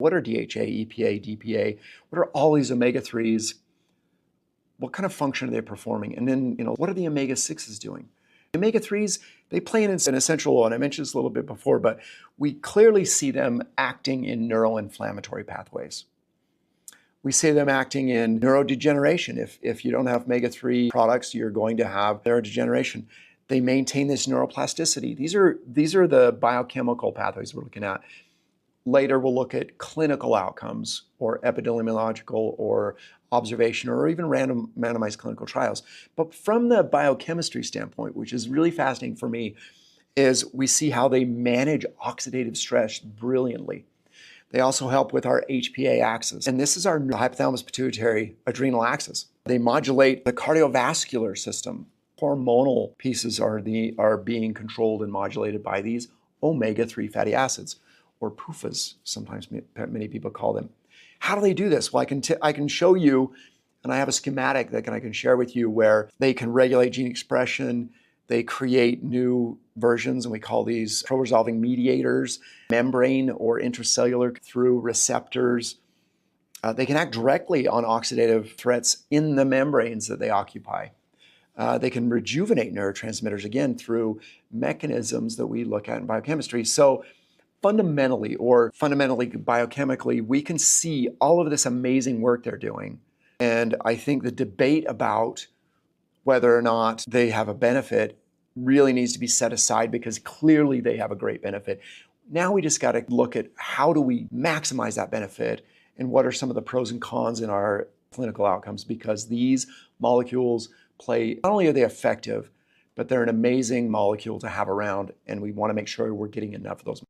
What are DHA, EPA, DPA? What are all these omega-3s? What kind of function are they performing? And then, what are the omega-6s doing? Omega-3s, they play an essential role, and I mentioned this a little bit before, but we clearly see them acting in neuroinflammatory pathways. We see them acting in neurodegeneration. If you don't have omega-3 products, you're going to have neurodegeneration. They maintain this neuroplasticity. These are the biochemical pathways we're looking at. Later, we'll look at clinical outcomes or epidemiological or observation or even randomized clinical trials. But from the biochemistry standpoint, which is really fascinating for me, is we see how they manage oxidative stress brilliantly. They also help with our HPA axis. And this is our hypothalamus pituitary adrenal axis. They modulate the cardiovascular system. Hormonal pieces are being controlled and modulated by these omega-3 fatty acids, or PUFAs, sometimes many people call them. How do they do this? Well, I can show you, and I have a schematic that I can share with you where they can regulate gene expression. They create new versions, and we call these pro-resolving mediators, membrane or intracellular through receptors. They can act directly on oxidative threats in the membranes that they occupy. They can rejuvenate neurotransmitters, again, through mechanisms that we look at in biochemistry. So fundamentally biochemically, we can see all of this amazing work they're doing. And I think the debate about whether or not they have a benefit really needs to be set aside, because clearly they have a great benefit. Now we just got to look at how do we maximize that benefit and what are some of the pros and cons in our clinical outcomes, because these molecules not only are they effective, but they're an amazing molecule to have around, and we want to make sure we're getting enough of those.